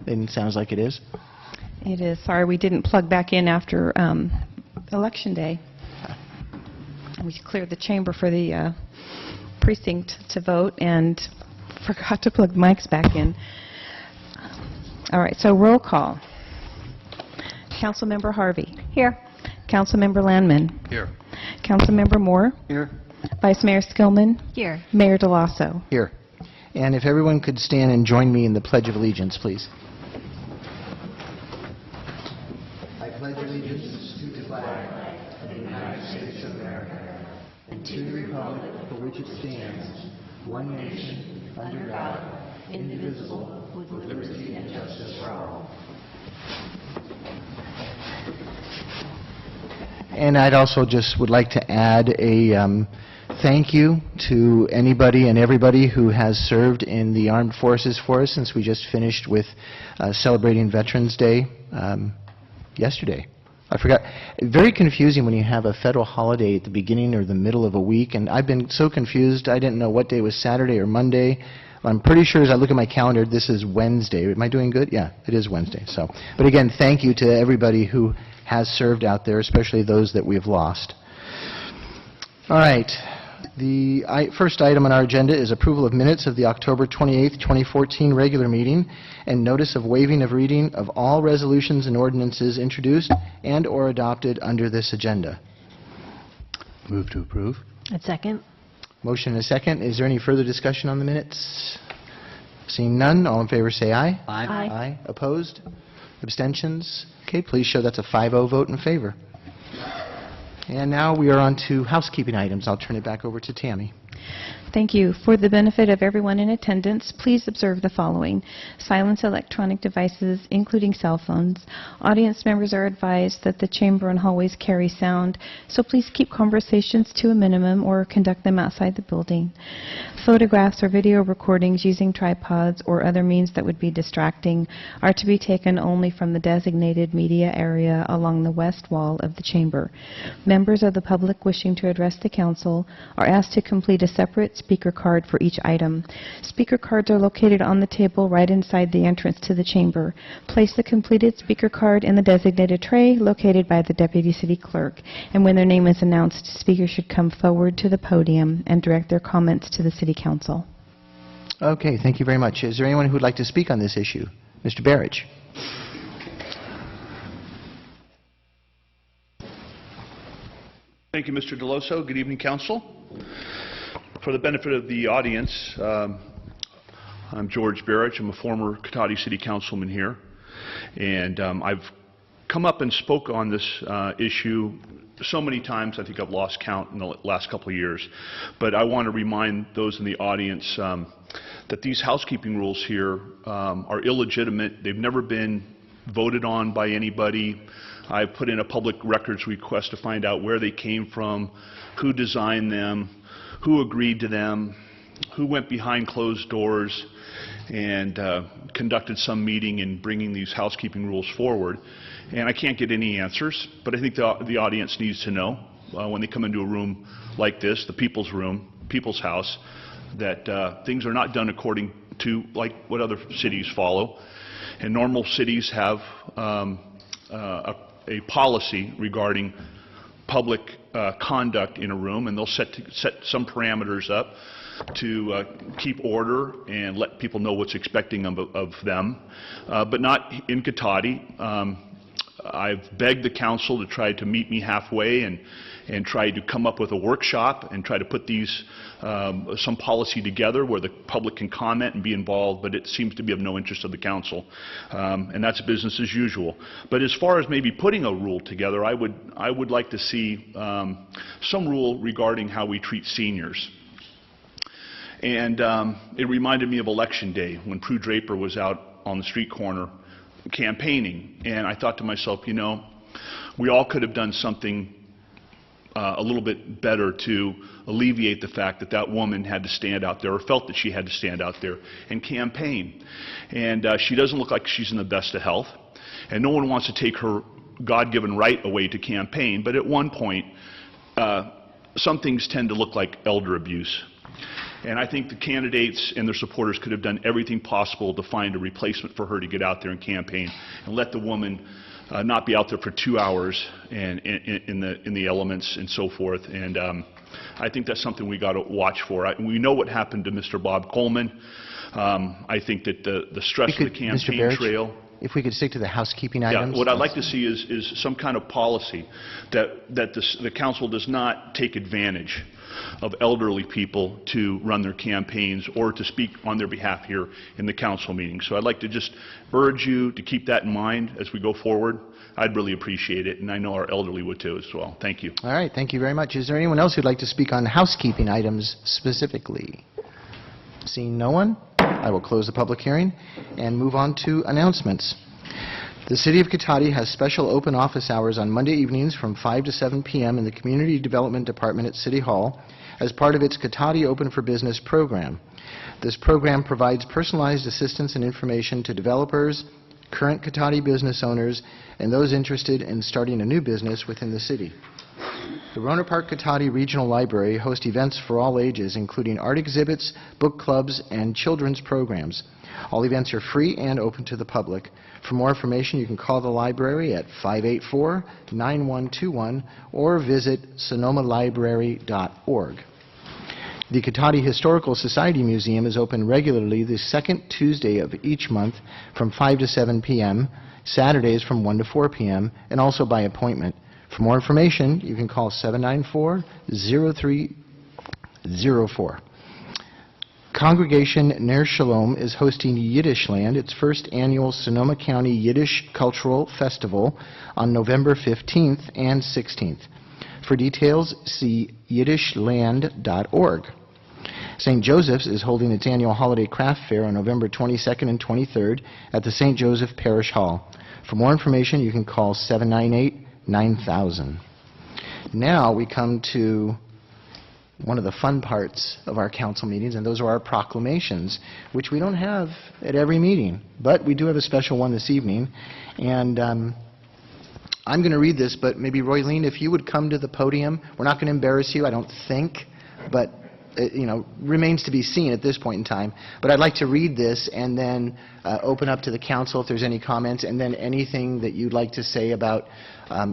And it sounds like it is. It is. Sorry, we didn't plug back in after Election Day. We cleared the chamber for the precinct to vote and forgot to plug mics back in. All right, so roll call. Councilmember Harvey. Here. Councilmember Landman. Here. Councilmember Moore. Here. Vice Mayor Skillman. Here. Mayor DeLasso. Here. And if everyone could stand and join me in the Pledge of Allegiance, please. I pledge allegiance to the flag of the United States of America and to the republic for which it stands, one nation, under God, indivisible, with liberty and justice for all. And I'd also just would like to add a thank you to anybody and everybody who has served in the armed forces for us, since we just finished with celebrating Veterans Day yesterday. I forgot. Very confusing when you have a federal holiday at the beginning or the middle of a week, and I've been so confused. I didn't know what day was Saturday or Monday. I'm pretty sure as I look at my calendar, this is Wednesday. Am I doing good? Yeah, it is Wednesday. So, but again, thank you to everybody who has served out there, especially those that we've lost. All right. The first item on our agenda is approval of minutes of the October 28th, 2014 regular meeting and notice of waiving of reading of all resolutions and ordinances introduced and or adopted under this agenda. Move to approve. A second. Motion and a second. Is there any further discussion on the minutes? Seeing none, all in favor say aye. Aye. Aye. Opposed? Abstentions? Okay, please show that's a 5-0 vote in favor. And now we are on to housekeeping items. I'll turn it back over to Tammy. Thank you. For the benefit of everyone in attendance, please observe the following. Silence electronic devices, including cell phones. Audience members are advised that the chamber and hallways carry sound, so please keep conversations to a minimum or conduct them outside the building. Photographs or video recordings using tripods or other means that would be distracting are to be taken only from the designated media area along the west wall of the chamber. Members of the public wishing to address the council are asked to complete a separate speaker card for each item. Speaker cards are located on the table right inside the entrance to the chamber. Place the completed speaker card in the designated tray located by the Deputy City Clerk, and when their name is announced, speakers should come forward to the podium and direct their comments to the City Council. Okay, thank you very much. Is there anyone who would like to speak on this issue? Mr. Berridge. Thank you, Mr. DeLosso. Good evening, Council. For the benefit of the audience, I'm George Berridge. I'm a former Cotati City Councilman here. And I've come up and spoke on this issue so many times, I think I've lost count in the last couple of years. But I want to remind those in the audience that these housekeeping rules here are illegitimate. They've never been voted on by anybody. I put in a public records request to find out where they came from, who designed them, who agreed to them, who went behind closed doors and conducted some meeting in bringing these housekeeping rules forward. And I can't get any answers, but I think the audience needs to know when they come into a room like this, the people's room, people's house, that things are not done according to like what other cities follow. And normal cities have a policy regarding public conduct in a room, and they'll set some parameters up to keep order and let people know what's expecting of them, but not in Cotati. I've begged the council to try to meet me halfway and try to come up with a workshop and try to put these some policy together where the public can comment and be involved, but it seems to be of no interest of the council, and that's business as usual. But as far as maybe putting a rule together, I would like to see some rule regarding how we treat seniors. And it reminded me of Election Day when Prue Draper was out on the street corner campaigning, and I thought to myself, you know, we all could have done something a little bit better to alleviate the fact that that woman had to stand out there, or felt that she had to stand out there and campaign. And she doesn't look like she's in the best of health, and no one wants to take her God-given right away to campaign, but at one point, some things tend to look like elder abuse. And I think the candidates and their supporters could have done everything possible to find a replacement for her to get out there and campaign and let the woman not be out there for 2 hours and in the elements and so forth. And I think that's something we got to watch for. We know what happened to Mr. Bob Coleman. I think that the stress of the Mr. campaign Barrett, trail. if we could stick to the housekeeping Yeah, items. what I'd like to see is some kind of policy that the council does not take advantage of elderly people to run their campaigns or to speak on their behalf here in the council meeting. So I'd like to just urge you to keep that in mind as we go forward. I'd really appreciate it, and I know our elderly would too as well. Thank you. All right, thank you very much. Is there anyone else who'd like to speak on housekeeping items specifically? Seeing no one, I will close the public hearing and move on to announcements. The City of Cotati has special open office hours on Monday evenings from 5 to 7 p.m. in the Community Development Department at City Hall as part of its Cotati Open for Business program. This program provides personalized assistance and information to developers, current Cotati business owners, and those interested in starting a new business within the city. The Rohnert Park Cotati Regional Library hosts events for all ages, including art exhibits, book clubs, and children's programs. All events are free and open to the public. For more information, you can call the library at 584-9121 or visit sonomalibrary.org. The Cotati Historical Society Museum is open regularly the second Tuesday of each month from 5 to 7 p.m., Saturdays from 1 to 4 p.m., and also by appointment. For more information, you can call 794-0304. Congregation Ner Shalom is hosting Yiddishland, its first annual Sonoma County Yiddish Cultural Festival, on November 15th and 16th. For details, see yiddishland.org. St. Joseph's is holding its annual holiday craft fair on November 22nd and 23rd at the St. Joseph Parish Hall. For more information, you can call 798-9000. Now we come to one of the fun parts of our council meetings, and those are our proclamations, which we don't have at every meeting, but we do have a special one this evening. And I'm going to read this, but maybe Roylene, if you would come to the podium. We're not going to embarrass you, I don't think, but it, remains to be seen at this point in time. But I'd like to read this and then open up to the council if there's any comments, and then anything that you'd like to say about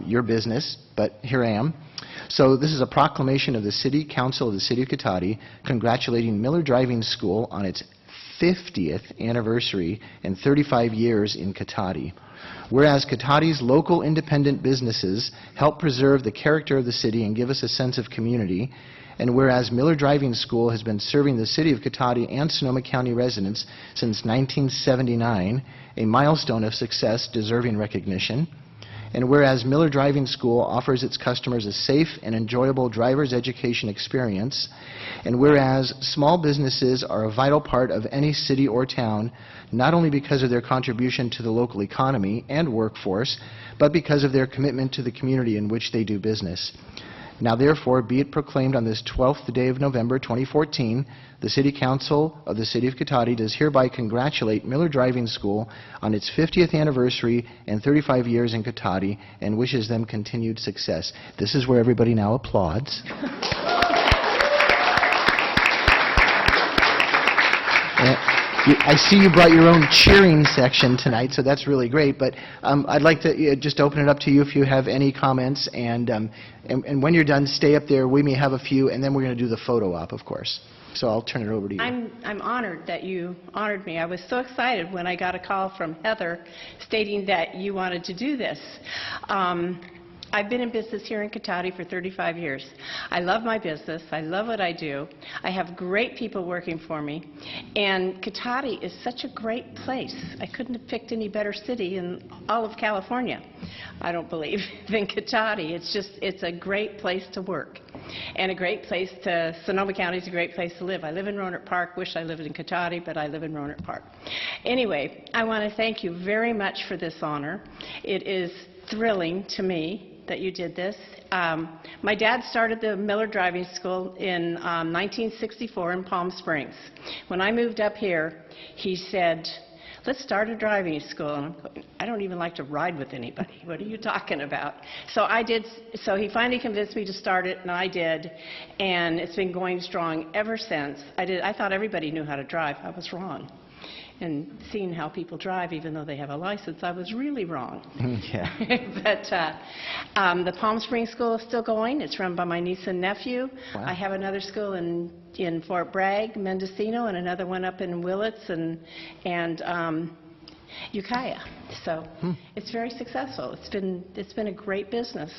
your business. But here I am. So this is a proclamation of the City Council of the City of Cotati congratulating Miller Driving School on its 50th anniversary and 35 years in Cotati. Whereas Cotati's local independent businesses help preserve the character of the city and give us a sense of community, and whereas Miller Driving School has been serving the City of Cotati and Sonoma County residents since 1979, a milestone of success deserving recognition, and whereas Miller Driving School offers its customers a safe and enjoyable driver's education experience, and whereas small businesses are a vital part of any city or town, not only because of their contribution to the local economy and workforce, but because of their commitment to the community in which they do business. Now therefore, be it proclaimed on this 12th day of November 2014, the City Council of the City of Cotati does hereby congratulate Miller Driving School on its 50th anniversary and 35 years in Cotati and wishes them continued success. This is where everybody now applauds. I see you brought your own cheering section tonight, so that's really great. But I'd like to just open it up to you if you have any comments. And when you're done, stay up there. We may have a few, and then we're going to do the photo op, of course. So I'll turn it over to you. I'm honored that you honored me. I was so excited when I got a call from Heather stating that you wanted to do this. I've been in business here in Cotati for 35 years. I love my business. I love what I do. I have great people working for me. And Cotati is such a great place. I couldn't have picked any better city in all of California, I don't believe, than Cotati. It's a great place to work. And a great place to, Sonoma County is a great place to live. I live in Rohnert Park. Wish I lived in Cotati, but I live in Rohnert Park. Anyway, I want to thank you very much for this honor. It is thrilling to me that you did this. My dad started the Miller Driving School in 1964 in Palm Springs. When I moved up here, he said, let's start a driving school. And I'm going, I don't even like to ride with anybody. What are you talking about? So I did, so he finally convinced me to start it, and I did, and it's been going strong ever since. I thought everybody knew how to drive. I was wrong. And seeing how people drive, even though they have a license, I was really wrong. Yeah. But the Palm Springs School is still going. It's run by my niece and nephew. Wow. I have another school in Fort Bragg, Mendocino, and another one up in Willits and Ukiah. So it's very successful. It's been a great business,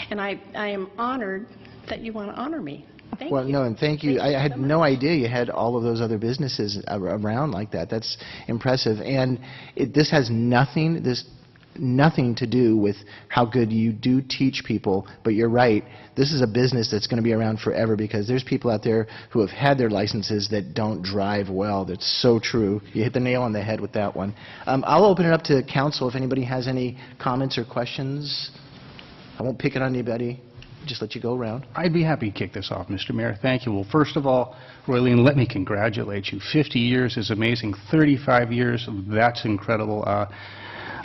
and I am honored that you want to honor me. Thank Well, you. no, and thank you. Thank you I had so no much. idea you had all of those other businesses around like that. That's impressive. And this has nothing to do with how good you do teach people, but you're right. This is a business that's going to be around forever because there's people out there who have had their licenses that don't drive well. That's so true. You hit the nail on the head with that one. I'll open it up to council if anybody has any comments or questions. I won't pick it on anybody. Just let you go around. I'd be happy to kick this off, Mr. Mayor. Thank you. Well, first of all, Roylene, let me congratulate you. 50 years is amazing. 35 years, that's incredible.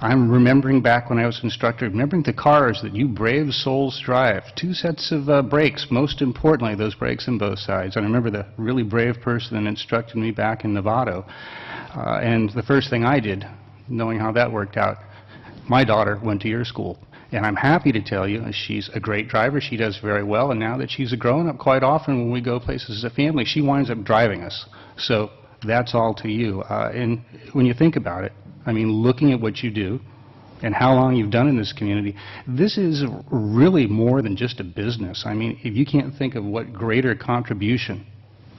I'm remembering back when I was instructor, remembering the cars that you brave souls drive. 2 sets of brakes, most importantly, those brakes on both sides. And I remember the really brave person that instructed me back in Novato. And the first thing I did, knowing how that worked out, my daughter went to your school. And I'm happy to tell you, she's a great driver. She does very well. And now that she's a grown-up, quite often when we go places as a family, she winds up driving us. So that's all to you. And when you think about it, I mean, looking at what you do and how long you've done in this community, this is really more than just a business. I mean, if you can't think of what greater contribution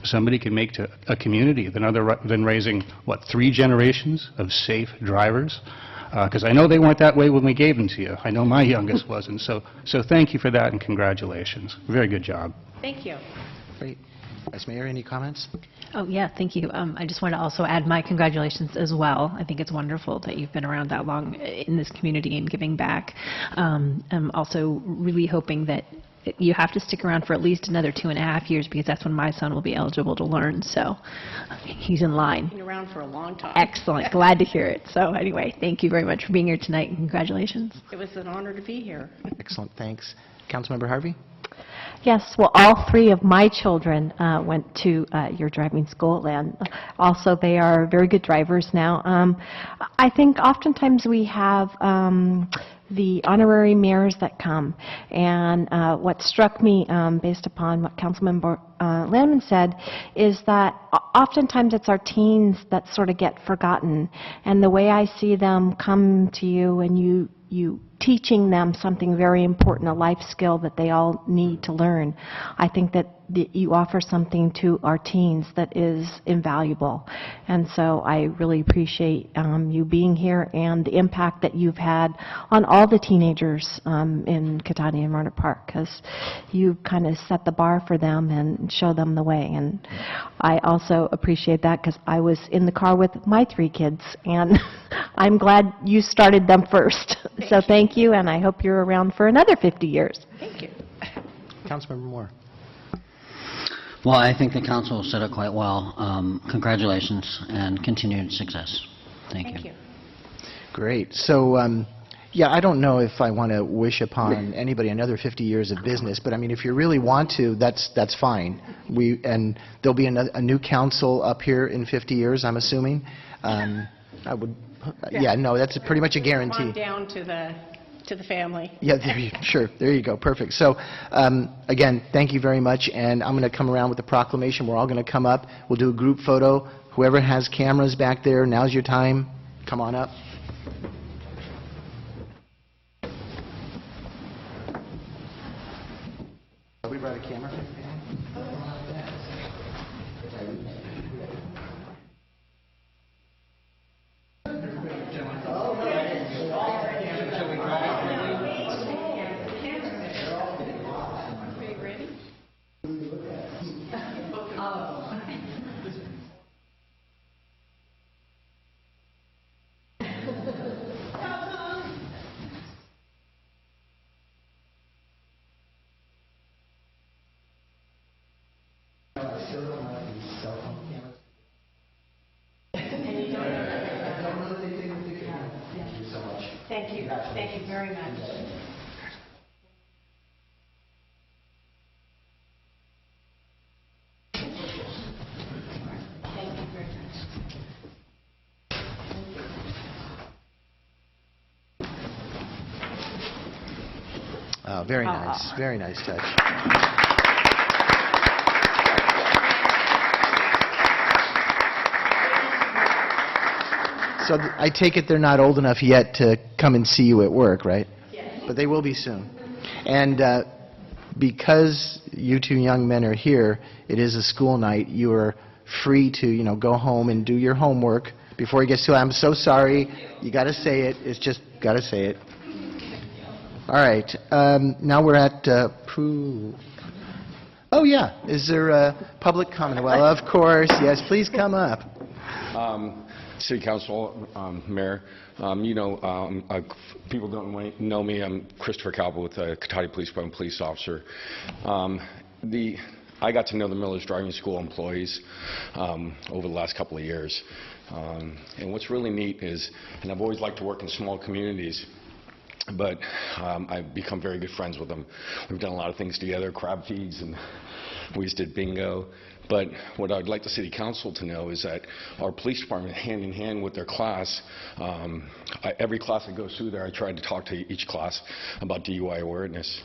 somebody can make to a community than raising, 3 generations of safe drivers? Because I know they weren't that way when we gave them to you. I know my youngest wasn't. So thank you for that and congratulations. Very good job. Thank you. Great. Vice Mayor, any comments? Oh, yeah, thank you. I just want to also add my congratulations as well. I think it's wonderful that you've been around that long in this community and giving back. I'm also really hoping that you have to stick around for at least another 2.5 years because that's when my son will be eligible to learn. So he's in line. Been around for a long time. Excellent. Glad to hear it. So anyway, thank you very much for being here tonight and congratulations. It was an honor to be here. Excellent. Thanks. Councilmember Harvey? Yes, well, all 3 of my children went to your driving school, and also they are very good drivers now. I think oftentimes we have the honorary mayors that come, and what struck me, based upon what Councilmember Landman said, is that oftentimes it's our teens that sort of get forgotten, and the way I see them come to you and you teaching them something very important, a life skill that they all need to learn. I think that you offer something to our teens that is invaluable. And so I really appreciate you being here and the impact that you've had on all the teenagers in Catania and Rohnert Park, because you kind of set the bar for them and show them the way. And I also appreciate that because I was in the car with my 3 kids, and I'm glad you started them first. So thank you, and I hope you're around for another 50 years. Thank you. Councilmember Moore? Well, I think the council said it quite well. Congratulations and continued success. Thank you. Great. So, yeah, I don't know if I want to wish upon anybody another 50 years of business, but I mean, if you really want to, that's fine. And there'll be a new council up here in 50 years, I'm assuming. I would, yeah, no, that's pretty much a Come on guarantee. down to the family. Yeah, sure, there you go, perfect. So, again, thank you very much, and I'm going to come around with the proclamation. We're all going to come up. We'll do a group photo. Whoever has cameras back there, now's your time. Come on up. We brought a camera. Thank you. Thank you very much. Oh, very nice. Very nice touch. So I take it they're not old enough yet to come and see you at work, right? Yes. But they will be soon. And because you two young men are here, it is a school night. You are free to, go home and do your homework before it gets too late. I'm so sorry. You got to say it. It's just got to say it. All right. Now we're at Oh, yeah. Is there a public comment? Well, of course. Yes, please come up. City Council, Mayor, people don't know me. I'm Christopher Calvo with the Cotati Police Department police officer. I got to know the Miller's Driving School employees over the last couple of years. And what's really neat is, and I've always liked to work in small communities, but I've become very good friends with them. We've done a lot of things together, crab feeds, and we just did bingo. But what I'd like the City Council to know is that our police department, hand in hand with their class, every class that goes through there, I try to talk to each class about DUI awareness.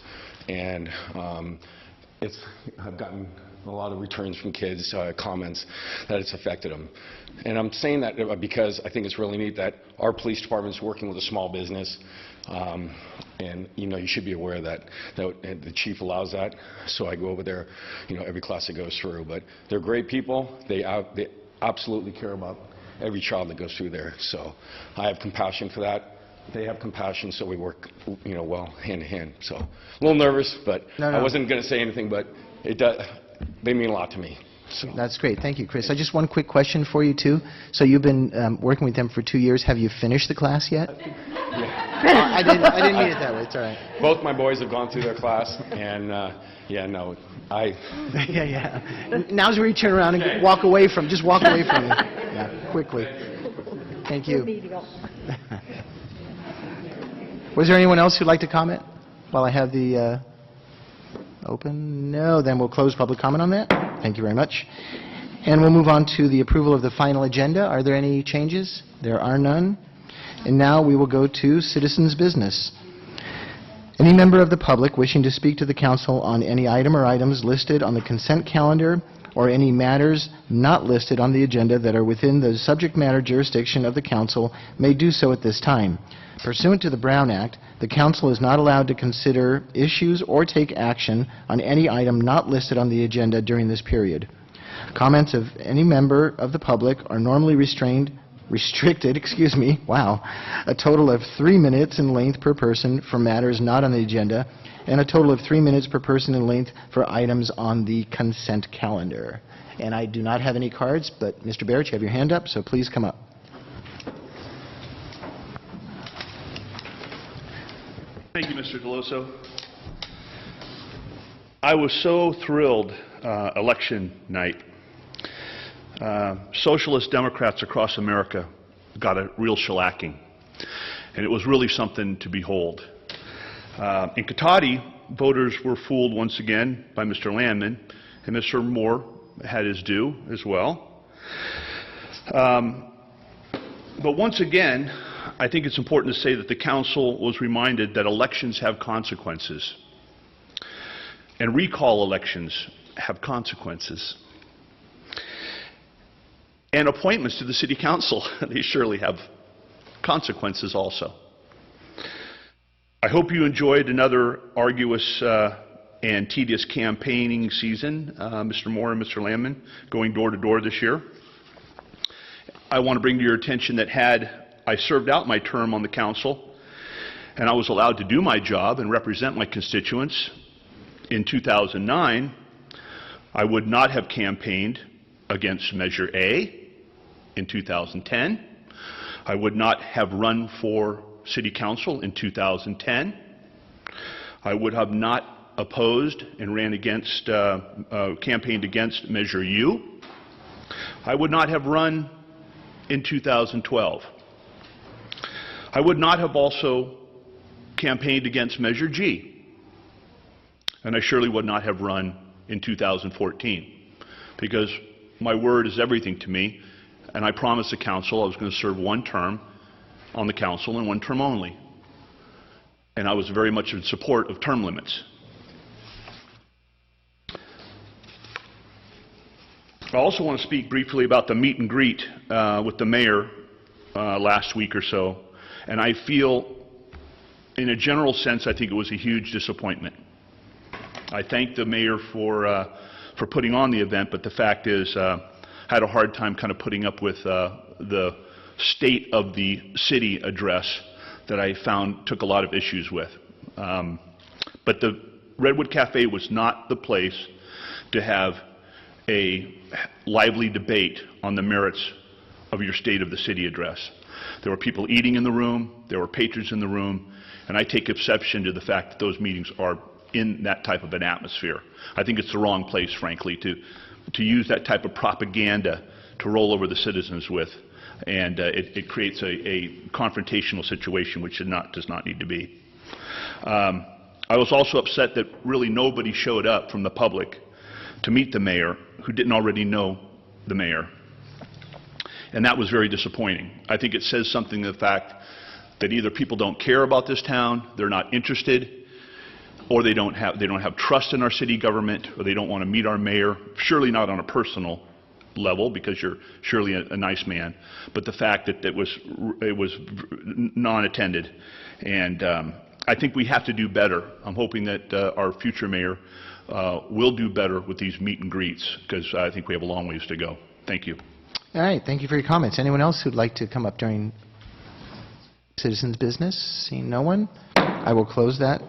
And I've gotten a lot of returns from kids, comments that it's affected them. And I'm saying that because I think it's really neat that our police department's working with a small business. And you should be aware of that the chief allows that. So I go over there, every class that goes through. But they're great people. They absolutely care about every child that goes through there. So I have compassion for that. They have compassion, so we work, well hand in hand. So a little nervous, but I wasn't going to say anything. But they mean a lot to me. So. That's great. Thank you, Chris. Just one quick question for you, too. So you've been working with them for 2 years. Have you finished the class yet? Yeah. I didn't mean it that way. It's all right. Both my boys have gone through their class, and Yeah. Now's where you turn around and walk away from. Just walk away from it. Yeah, quickly. Thank you. Was there anyone else who'd like to comment while I have the open? No, then we'll close public comment on that. Thank you very much. And we'll move on to the approval of the final agenda. Are there any changes? There are none. And now we will go to citizens' business. Any member of the public wishing to speak to the council on any item or items listed on the consent calendar or any matters not listed on the agenda that are within the subject matter jurisdiction of the council may do so at this time. Pursuant to the Brown Act, the council is not allowed to consider issues or take action on any item not listed on the agenda during this period. Comments of any member of the public are normally restricted, a total of 3 minutes in length per person for matters not on the agenda, and a total of 3 minutes per person in length for items on the consent calendar. And I do not have any cards, but Mr. Barrett, you have your hand up, so please come up. Thank you, Mr. Deloso. I was so thrilled election night. Socialist Democrats across America got a real shellacking, and it was really something to behold. In Cotati, voters were fooled once again by Mr. Landman, and Mr. Moore had his due as well. But once again, I think it's important to say that the council was reminded that elections have consequences, and recall elections have consequences. And appointments to the city council, they surely have consequences also. I hope you enjoyed another arduous and tedious campaigning season, Mr. Moore and Mr. Landman, going door to door this year. I want to bring to your attention that had I served out my term on the council and I was allowed to do my job and represent my constituents in 2009, I would not have campaigned against Measure A in 2010. I would not have run for city council in 2010. I would have not opposed and ran against, campaigned against Measure U. I would not have run in 2012. I would not have also campaigned against Measure G, and I surely would not have run in 2014, because my word is everything to me, and I promised the council I was going to serve one term on the council and one term only. And I was very much in support of term limits. I also want to speak briefly about the meet and greet with the mayor last week or so, and I feel, in a general sense, I think it was a huge disappointment. I thank the mayor for putting on the event, but the fact is, I had a hard time kind of putting up with the state of the city address that I found took a lot of issues with. But the Redwood Cafe was not the place to have a lively debate on the merits of your State of the City address. There were people eating in the room, there were patrons in the room, and I take exception to the fact that those meetings are in that type of an atmosphere. I think it's the wrong place, frankly, to use that type of propaganda to roll over the citizens with, and it creates a confrontational situation which does not need to be. I was also upset that really nobody showed up from the public to meet the mayor who didn't already know the mayor, and that was very disappointing. I think it says something to the fact that either people don't care about this town, they're not interested, or they don't have trust in our city government, or they don't want to meet our mayor, surely not on a personal level, because you're surely a nice man, but the fact that it was non-attended. And I think we have to do better. I'm hoping that our future mayor will do better with these meet and greets, because I think we have a long ways to go. Thank you. All right, thank you for your comments. Anyone else who'd like to come up during citizens' business? Seeing no one, I will close that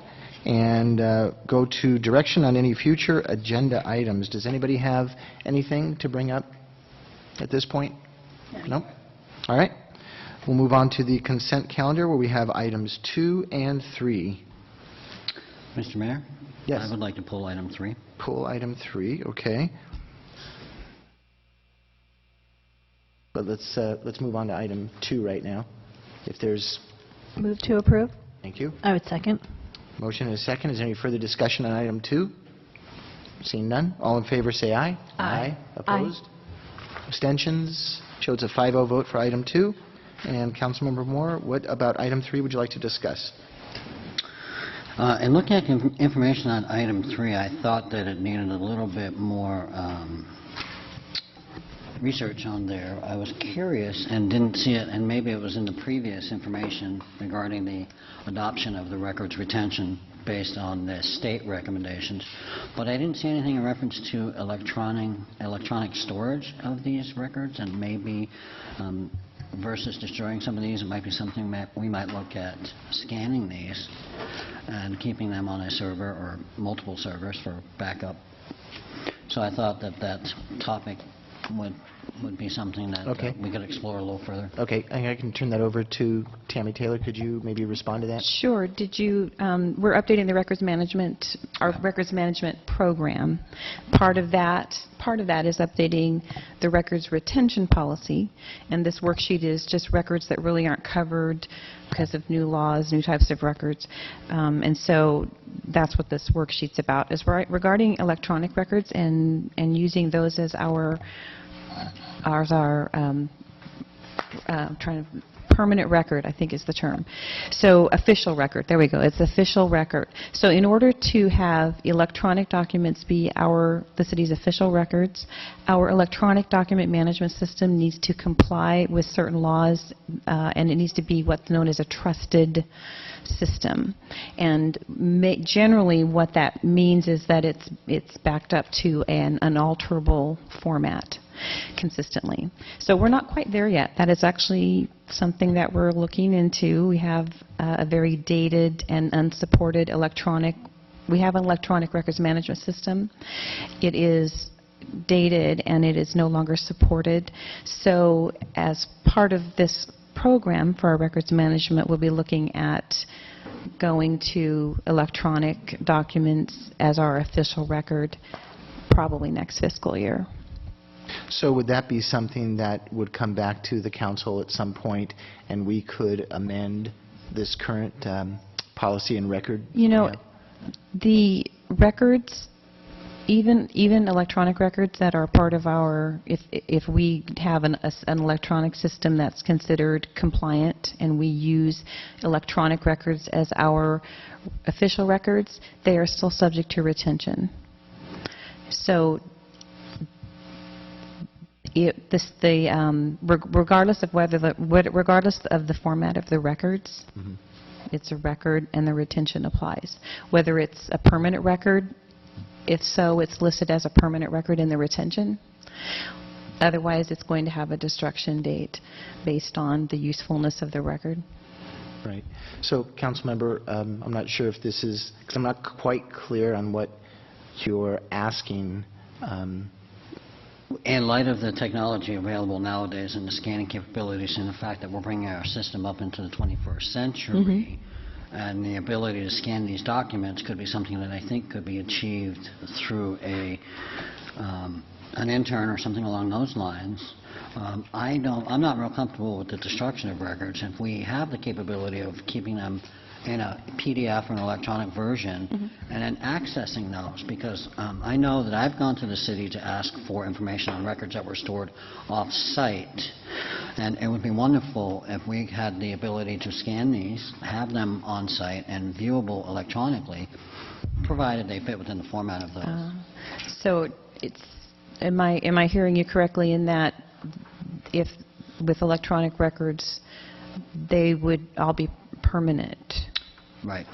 and go to direction on any future agenda items. Does anybody have anything to bring up at this point? No? All right. We'll move on to the consent calendar, where we have items 2 and 3. Mr. Mayor? Yes. I would like to pull item 3. Pull item 3, okay. But let's move on to item 2 right now. If there's... Move to approve? Thank you. I would second. Motion and a second. Is there any further discussion on item 2? Seeing none. All in favor say aye. Aye. Opposed? Abstentions? Shows a 5-0 vote for item 2. And Councilmember Moore, what about item 3 would you like to discuss? In looking at the information on item 3, I thought that it needed a little bit more research on there. I was curious and didn't see it, and maybe it was in the previous information regarding the adoption of the records retention based on the state recommendations, but I didn't see anything in reference to electronic storage of these records, and maybe versus destroying some of these, it might be something that we might look at scanning these and keeping them on a server or multiple servers for backup. So I thought that that topic would be something that we could explore a little further. Okay, I can turn that over to Tammy Taylor. Could you maybe respond to that? Sure. Did you, we're updating the records management, our records management program. Part of that is updating the records retention policy, and this worksheet is just records that really aren't covered because of new laws, new types of records. And so that's what this worksheet's about, is regarding electronic records and using those as our permanent record, I think is the term. So official record, there we go, it's official record. So in order to have electronic documents be the city's official records, our electronic document management system needs to comply with certain laws, and it needs to be what's known as a trusted system. And generally what that means is that it's backed up to an unalterable format consistently. So we're not quite there yet. That is actually something that we're looking into. We have a very dated and unsupported electronic records management system. It is dated and it is no longer supported. So as part of this program for our records management, we'll be looking at going to electronic documents as our official record probably next fiscal year. So would that be something that would come back to the council at some point, and we could amend this current policy and record? You know, the records, even electronic records that are part of our, if we have an electronic system that's considered compliant and we use electronic records as our official records, they are still subject to retention. So regardless of regardless of the format of the records, it's a record and the retention applies. Whether it's a permanent record, if so, it's listed as a permanent record in the retention. Otherwise, it's going to have a destruction date based on the usefulness of the record. Right. So, Councilmember, I'm not sure if this is, because I'm not quite clear on what you're asking. In light of the technology available nowadays and the scanning capabilities and the fact that we're bringing our system up into the 21st century, and the ability to scan these documents could be something that I think could be achieved through an intern or something along those lines. I'm not real comfortable with the destruction of records. If we have the capability of keeping them in a PDF or an electronic version and then accessing those, because I know that I've gone to the city to ask for information on records that were stored off-site, and it would be wonderful if we had the ability to scan these, have them on-site and viewable electronically, provided they fit within the format of those. So it's, am I hearing you correctly in that if with electronic records, they would all be permanent? Right.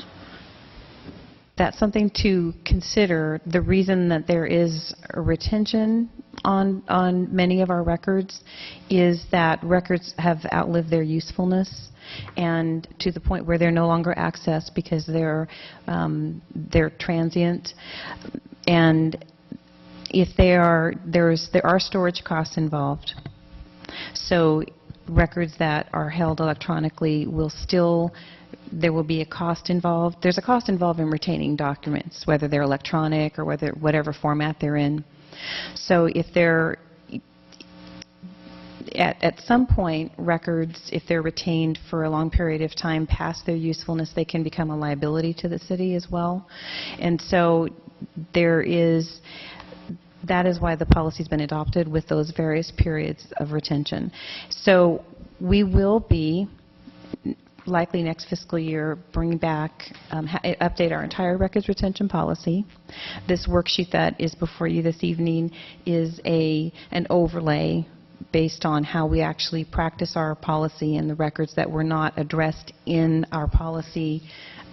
That's something to consider. The reason that there is a retention on many of our records is that records have outlived their usefulness, and to the point where they're no longer accessed because they're transient. And if there are storage costs involved. So records that are held electronically will still, there will be a cost involved. There's a cost involved in retaining documents, whether they're electronic or whatever format they're in. So if they're, at some point, records, if they're retained for a long period of time past their usefulness, they can become a liability to the city as well. And so there is, that is why the policy's been adopted with those various periods of retention. So we will be, likely next fiscal year, bring back, update our entire records retention policy. This worksheet that is before you this evening is an overlay based on how we actually practice our policy and the records that were not addressed in our policy,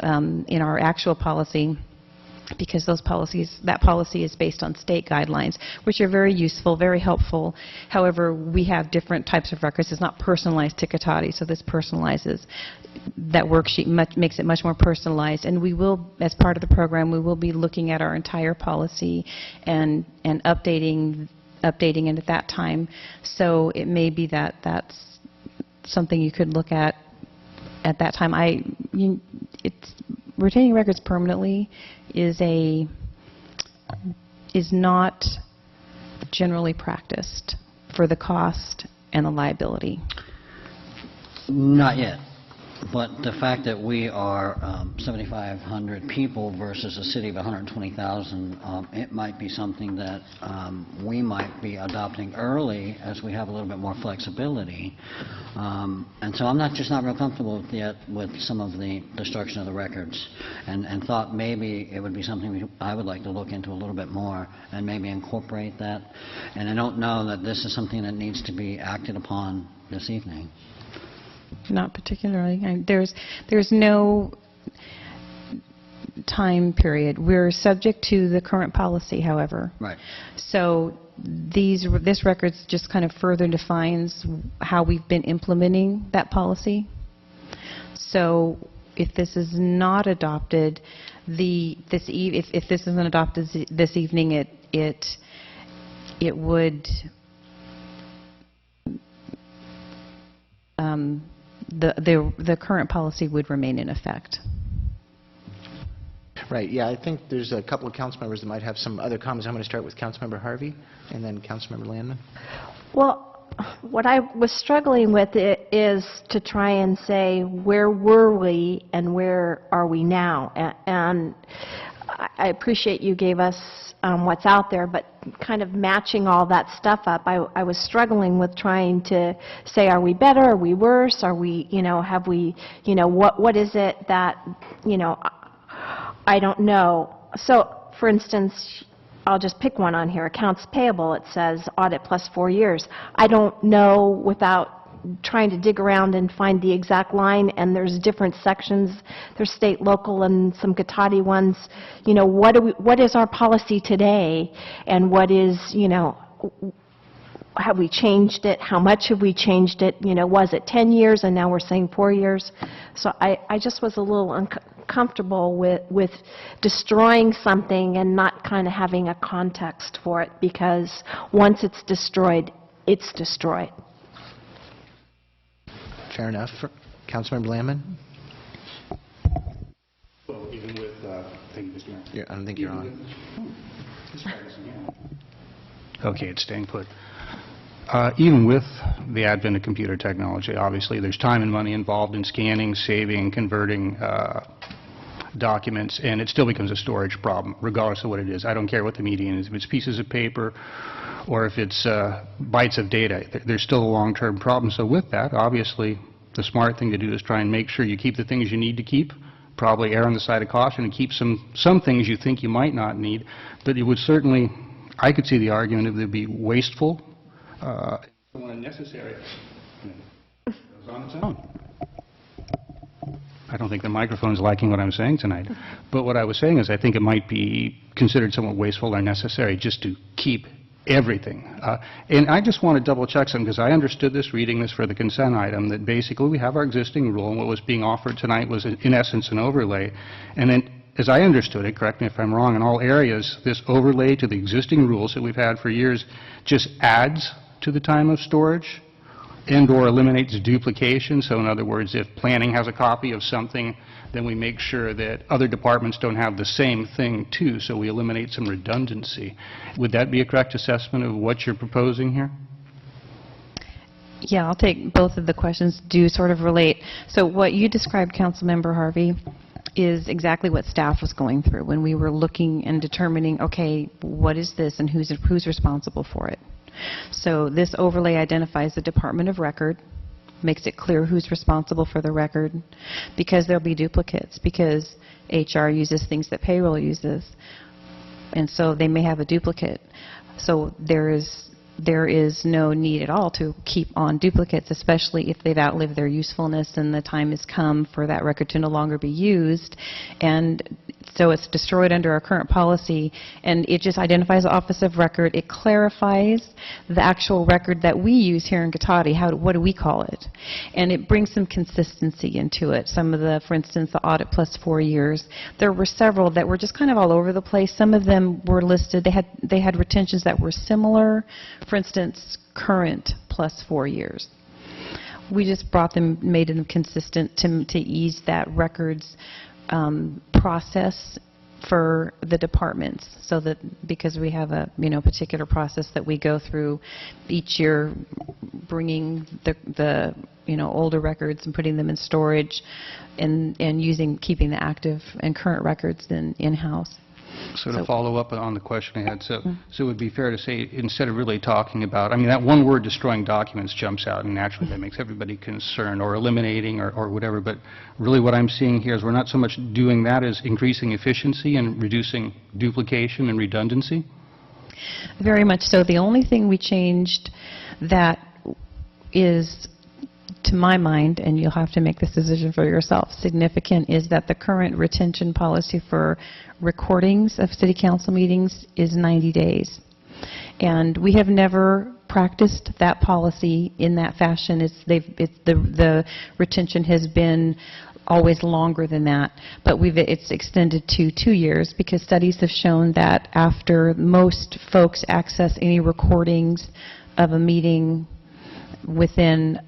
in our actual policy, because those policies, that policy is based on state guidelines, which are very useful, very helpful. However, we have different types of records. It's not personalized to Cotati, so this personalizes. That worksheet makes it much more personalized, and we will, as part of the program, we will be looking at our entire policy and updating it at that time. So it may be that that's something you could look at that time. Retaining records permanently is not generally practiced for the cost and the liability. Not yet. But the fact that we are 7,500 people versus a city of 120,000, it might be something that we might be adopting early as we have a little bit more flexibility. And so I'm just not real comfortable yet with some of the destruction of the records, and thought maybe it would be something I would like to look into a little bit more and maybe incorporate that. And I don't know that this is something that needs to be acted upon this evening. Not particularly. There's no time period. We're subject to the current policy, however. Right. So this record just kind of further defines how we've been implementing that policy. So if this is not adopted, if this isn't adopted this evening, it would. The current policy would remain in effect. Right, yeah, I think there's a couple of council members that might have some other comments. I'm going to start with Councilmember Harvey and then Councilmember Landman. Well, what I was struggling with is to try and say, where were we and where are we now? And I appreciate you gave us what's out there, but kind of matching all that stuff up, I was struggling with trying to say, are we better, are we worse, are we, have we, what is it that, I don't know. So, for instance, I'll just pick one on here, accounts payable, it says audit plus 4 years. I don't know without trying to dig around and find the exact line, and there's different sections, there's state, local, and some Cotati ones. What is our policy today, and what is, have we changed it? How much have we changed it? Was it 10 years and now we're saying 4 years? So I just was a little uncomfortable with destroying something and not kind of having a context for it, because once it's destroyed, it's destroyed. Fair enough. Councilmember Landman? Well, even with, thank you, Mr. Mayor. I don't think you're on. Okay, it's staying put. Even with the advent of computer technology, obviously, there's time and money involved in scanning, saving, converting documents, and it still becomes a storage problem, regardless of what it is. I don't care what the median is. If it's pieces of paper or if it's bytes of data, there's still a long-term problem. So with that, obviously, the smart thing to do is try and make sure you keep the things you need to keep, probably err on the side of caution, and keep some things you think you might not need. But it would certainly, I could see the argument of it would be wasteful, unnecessary. It goes on its own. I don't think the microphone's liking what I'm saying tonight. But what I was saying is I think it might be considered somewhat wasteful or necessary just to keep everything. And I just want to double check something, because I understood this, reading this for the consent item, that basically we have our existing rule, and what was being offered tonight was in essence an overlay. And then, as I understood it, correct me if I'm wrong, in all areas, this overlay to the existing rules that we've had for years just adds to the time of storage and/or eliminates duplication. So in other words, if planning has a copy of something, then we make sure that other departments don't have the same thing too, so we eliminate some redundancy. Would that be a correct assessment of what you're proposing here? Yeah, I'll take both of the questions, do sort of relate. So what you described, Councilmember Harvey, is exactly what staff was going through when we were looking and determining, okay, what is this and who's responsible for it? So this overlay identifies the Department of Record, makes it clear who's responsible for the record, because there'll be duplicates, because HR uses things that payroll uses, and so they may have a duplicate. So there is no need at all to keep on duplicates, especially if they've outlived their usefulness and the time has come for that record to no longer be used. And so it's destroyed under our current policy, and it just identifies the Office of Record. It clarifies the actual record that we use here in Cotati. What do we call it? And it brings some consistency into it. Some of the, for instance, the audit plus 4 years, there were several that were just kind of all over the place. Some of them were listed, they had retentions that were similar. For instance, current plus 4 years. We just brought them, made them consistent to ease that records process for the departments, so that because we have a particular process that we go through each year, bringing the older records and putting them in storage, and keeping the active and current records in-house. So to follow up on the question I had, so it would be fair to say, instead of really talking about, I mean, that one word, destroying documents, jumps out, and naturally that makes everybody concerned, or eliminating, or whatever, but really what I'm seeing here is we're not so much doing that as increasing efficiency and reducing duplication and redundancy? Very much so. The only thing we changed that is, to my mind, and you'll have to make this decision for yourself, significant, is that the current retention policy for recordings of city council meetings is 90 days. And we have never practiced that policy in that fashion. The retention has been always longer than that, but it's extended to 2 years, because studies have shown that after most folks access any recordings of a meeting within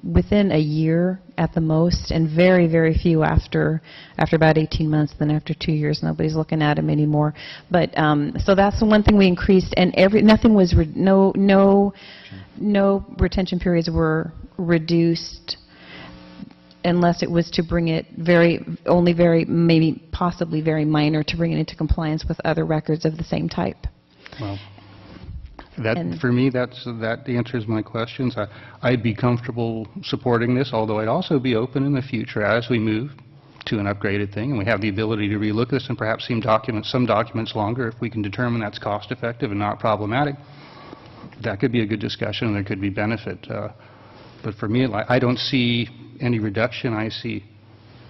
within a year at the most, and very, very few after about 18 months. Then after 2 years, nobody's looking at them anymore. But so that's the one thing we increased, and nothing was no retention periods were reduced unless it was to bring it maybe possibly very minor, to bring it into compliance with other records of the same type. Well, And- for me, that answers my questions. I'd be comfortable supporting this, although I'd also be open in the future as we move to an upgraded thing, and we have the ability to relook this and perhaps some documents longer if we can determine that's cost-effective and not problematic. That could be a good discussion, and there could be benefit. But for me, I don't see any reduction. I see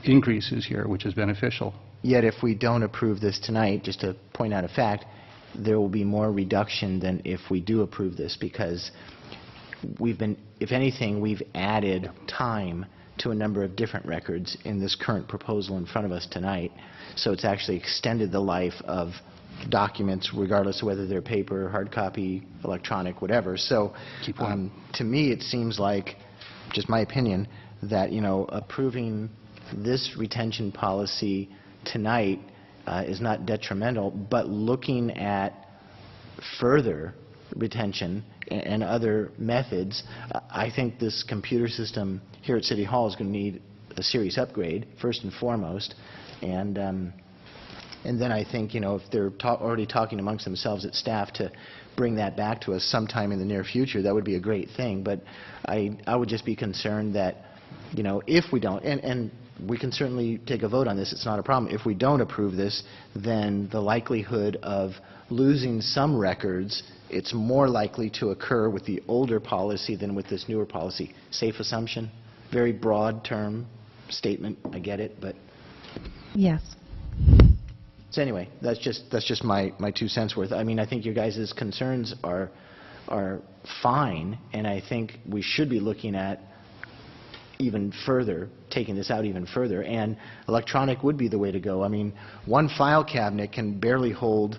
increases here, which is beneficial. Yet if we don't approve this tonight, just to point out a fact, there will be more reduction than if we do approve this, because if anything, we've added time to a number of different records in this current proposal in front of us tonight. So it's actually extended the life of documents, regardless of whether they're paper, hard copy, electronic, whatever. So to me, it seems like, just my opinion, that, approving this retention policy tonight is not detrimental, but looking at further retention and other methods, I think this computer system here at City Hall is going to need a serious upgrade, first and foremost. And then I think, if they're already talking amongst themselves at staff to bring that back to us sometime in the near future, that would be a great thing. But I would just be concerned that, if we don't, and we can certainly take a vote on this, it's not a problem. If we don't approve this, then the likelihood of losing some records, it's more likely to occur with the older policy than with this newer policy. Safe assumption? Very broad term statement, I get it, but... Yes. So anyway, that's just my 2 cents worth. I mean, I think your guys' concerns are fine, and I think we should be looking at even further, taking this out even further, and electronic would be the way to go. I mean, one file cabinet can barely hold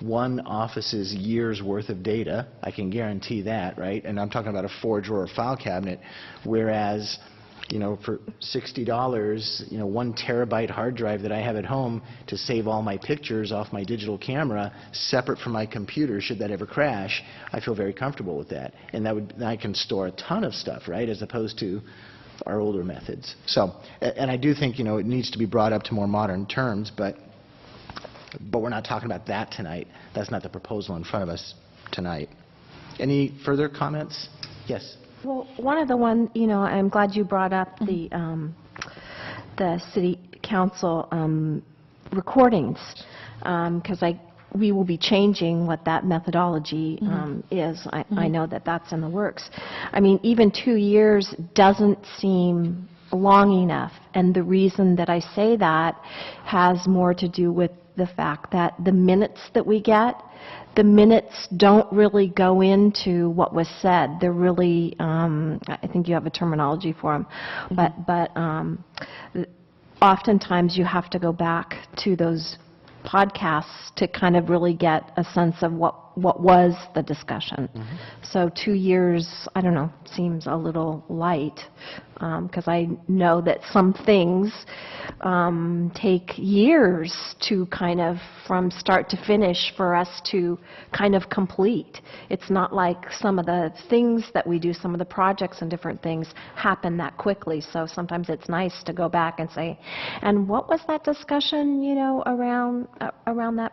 one office's year's worth of data. I can guarantee that, right? And I'm talking about a 4-drawer file cabinet, whereas, for $60, 1 terabyte hard drive that I have at home to save all my pictures off my digital camera, separate from my computer, should that ever crash, I feel very comfortable with that. And I can store a ton of stuff, right, as opposed to our older methods. So, and I do think, it needs to be brought up to more modern terms, but we're not talking about that tonight. That's not the proposal in front of us tonight. Any further comments? Yes. Well, one of the I'm glad you brought up the city council recordings, because we will be changing what that methodology is. I know that that's in the works. I mean, even 2 years doesn't seem long enough, and the reason that I say that has more to do with the fact that the minutes that we get, the minutes don't really go into what was said. They're really, I think you have a terminology for them, but oftentimes you have to go back to those podcasts to kind of really get a sense of what was the discussion. So 2 years, I don't know, seems a little light, because I know that some things take years to kind of, from start to finish, for us to kind of complete. It's not like some of the things that we do, some of the projects and different things happen that quickly. So sometimes it's nice to go back and say, and what was that discussion, around that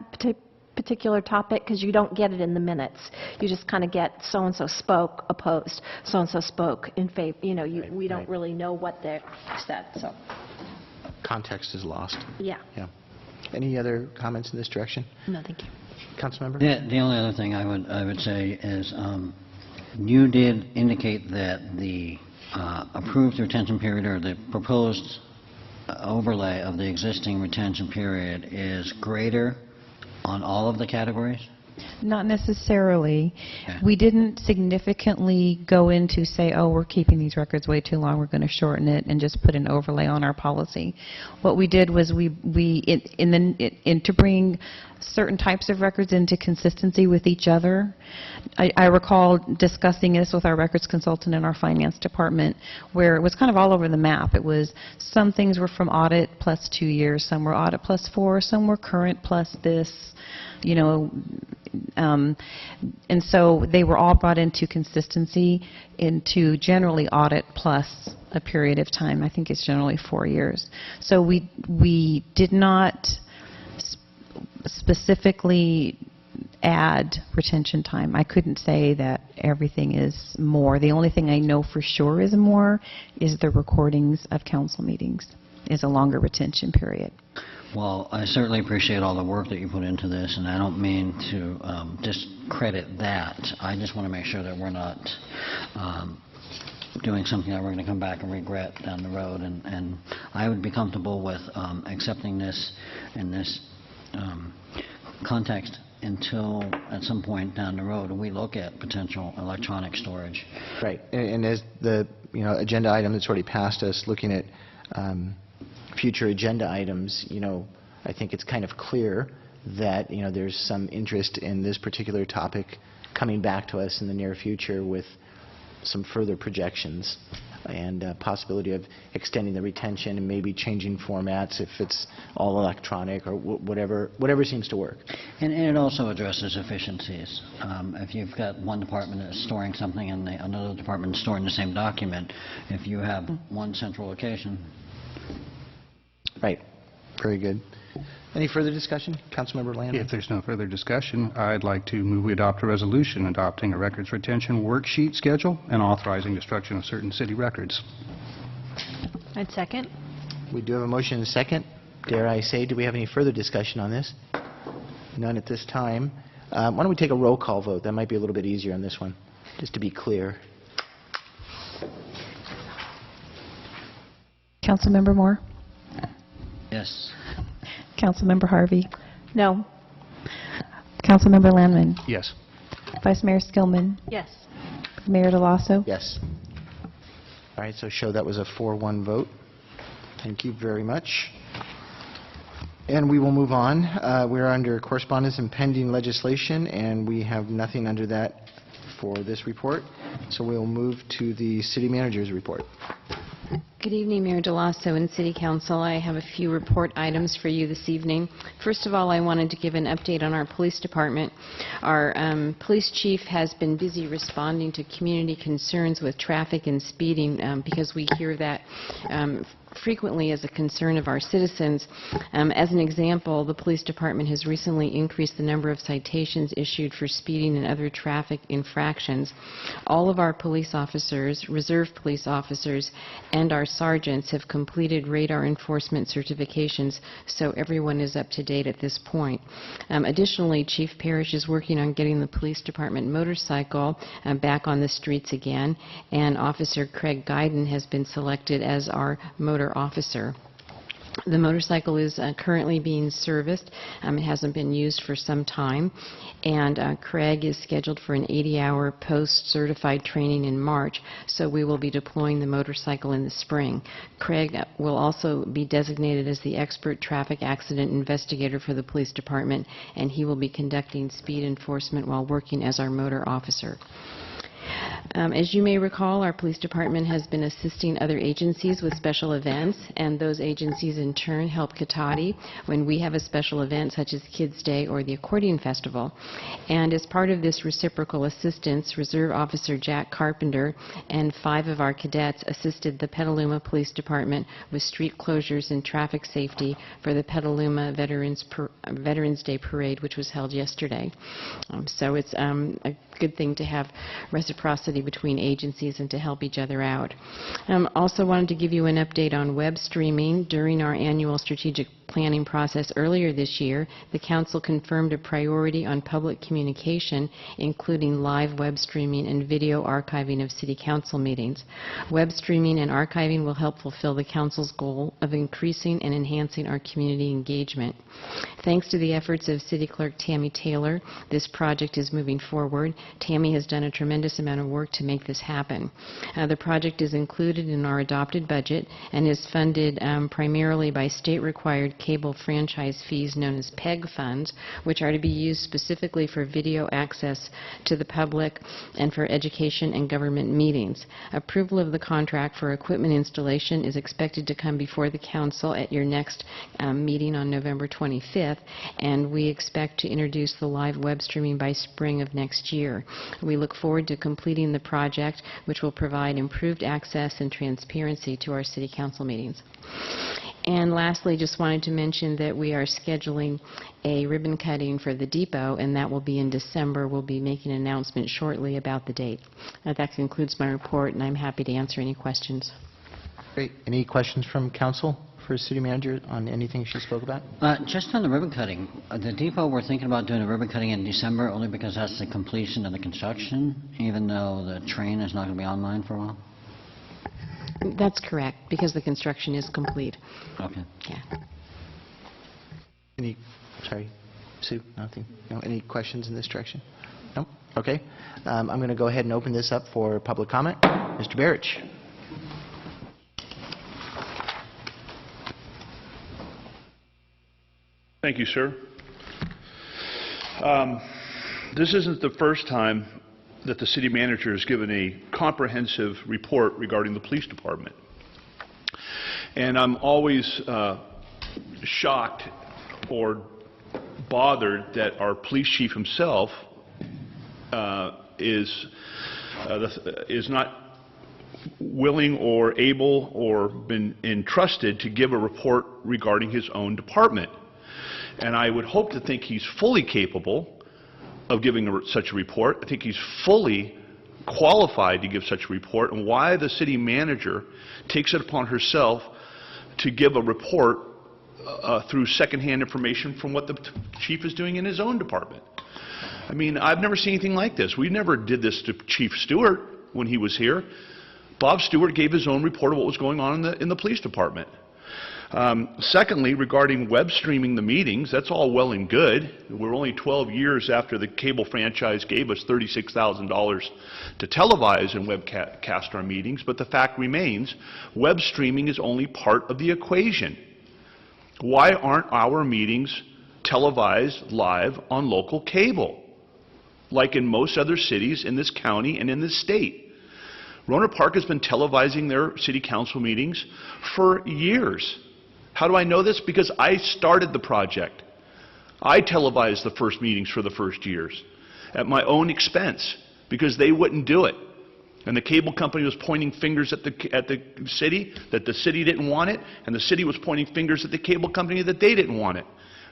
particular topic, because you don't get it in the minutes. You just kind of get so-and-so spoke opposed, so-and-so spoke in favor. We don't really know what they said. So Context is lost. yeah. Yeah. Any other comments in this direction? No, thank you. Councilmember? The only other thing I would say is, you did indicate that the approved retention period, or the proposed overlay of the existing retention period, is greater on all of the categories? Not necessarily. Okay. We didn't significantly go into say, oh, we're keeping these records way too long, we're going to shorten it and just put an overlay on our policy. What we did was to bring certain types of records into consistency with each other. I recall discussing this with our records consultant in our finance department, where it was kind of all over the map. It was, some things were from audit plus 2 years, some were audit plus 4, some were current plus this, you know, and so they were all brought into consistency into generally audit plus a period of time. I think it's generally 4 years. So we did not specifically add retention time. I couldn't say that everything is more. The only thing I know for sure is more is the recordings of council meetings is a longer retention period. Well, I certainly appreciate all the work that you put into this, and I don't mean to discredit that. I just want to make sure that we're not doing something that we're going to come back and regret down the road. And I would be comfortable with accepting this in this context until at some point down the road we look at potential electronic storage. Right. And as the, you know, agenda item that's already passed us, looking at future agenda items, you know, I think it's kind of clear that, you know, there's some interest in this particular topic coming back to us in the near future with some further projections and possibility of extending the retention and maybe changing formats if it's all electronic or whatever seems to work. And it also addresses efficiencies. If you've got one department that's storing something and another department is storing the same document, if you have one central location. Right. Very good. Any further discussion? Councilmember Landry? If there's no further discussion, I'd like to move we adopt a resolution adopting a records retention worksheet schedule and authorizing destruction of certain city records. I'd second. We do have a motion and a second. Dare I say, do we have any further discussion on this? None at this time. Why don't we take a roll call vote? That might be a little bit easier on this one, just to be clear. Councilmember Moore? Yes. Councilmember Harvey? No. Councilmember Landman? Yes. Vice Mayor Skillman? Yes. Mayor DeLasso? Yes. All right, so show that was a 4-1 vote. Thank you very much. And we will move on. We're under correspondence and pending legislation, and we have nothing under that for this report. So we'll move to the city manager's report. Good evening, Mayor DeLasso and City Council. I have a few report items for you this evening. First of all, I wanted to give an update on our police department. Our police chief has been busy responding to community concerns with traffic and speeding because we hear that frequently as a concern of our citizens. As an example, the police department has recently increased the number of citations issued for speeding and other traffic infractions. All of our police officers, reserve police officers, and our sergeants have completed radar enforcement certifications, so everyone is up to date at this point. Additionally, Chief Parrish is working on getting the police department motorcycle back on the streets again, and Officer Craig Guyden has been selected as our motor officer. The motorcycle is currently being serviced. It hasn't been used for some time, and Craig is scheduled for an 80-hour post-certified training in March, so we will be deploying the motorcycle in the spring. Craig will also be designated as the expert traffic accident investigator for the police department, and he will be conducting speed enforcement while working as our motor officer. As you may recall, our police department has been assisting other agencies with special events, and those agencies in turn help Cotati when we have a special event such as Kids Day or the Accordion Festival. And as part of this reciprocal assistance, Reserve Officer Jack Carpenter and 5 of our cadets assisted the Petaluma Police Department with street closures and traffic safety for the Petaluma Veterans Day Parade, which was held yesterday. So it's a good thing to have reciprocity between agencies and to help each other out. Also wanted to give you an update on web streaming. During our annual strategic planning process earlier this year, the Council confirmed a priority on public communication, including live web streaming and video archiving of City Council meetings. Web streaming and archiving will help fulfill the Council's goal of increasing and enhancing our community engagement. Thanks to the efforts of City Clerk Tammy Taylor, this project is moving forward. Tammy has done a tremendous amount of work to make this happen. The project is included in our adopted budget and is funded primarily by state-required cable franchise fees known as PEG funds, which are to be used specifically for video access to the public and for education and government meetings. Approval of the contract for equipment installation is expected to come before the council at your next meeting on November 25th, and we expect to introduce the live web streaming by spring of next year. We look forward to completing the project, which will provide improved access and transparency to our city council meetings. And lastly, just wanted to mention that we are scheduling a ribbon cutting for the depot, and that will be in December. We'll be making an announcement shortly about the date. That concludes my report, and I'm happy to answer any questions. Great. Any questions from council for city manager on anything she spoke about? Just on the ribbon cutting, the depot, we're thinking about doing a ribbon cutting in December only because that's the completion of the construction, even though the train is not going to be online for a while? That's correct, because the construction is complete. Okay. Yeah. Sorry, Sue, nothing? No, any questions in this direction? No? Okay. I'm going to go ahead and open this up for public comment. Mr. Barrich. Thank you, sir. This isn't the first time that the city manager has given a comprehensive report regarding the police department. And I'm always shocked or bothered that our police chief himself is not willing or able or been entrusted to give a report regarding his own department. And I would hope to think he's fully capable of giving such a report. I think he's fully qualified to give such a report, and why the city manager takes it upon herself to give a report through secondhand information from what the chief is doing in his own department. I mean, I've never seen anything like this. We never did this to Chief Stewart when he was here. Bob Stewart gave his own report of what was going on in the police department. Secondly, regarding web streaming the meetings, that's all well and good. We're only 12 years after the cable franchise gave us $36,000 to televise and webcast our meetings, but the fact remains, web streaming is only part of the equation. Why aren't our meetings televised live on local cable, like in most other cities in this county and in this state? Rohnert Park has been televising their city council meetings for years. How do I know this? Because I started the project. I televised the first meetings for the first years at my own expense because they wouldn't do it. And the cable company was pointing fingers at the city, that the city didn't want it, and the city was pointing fingers at the cable company that they didn't want it.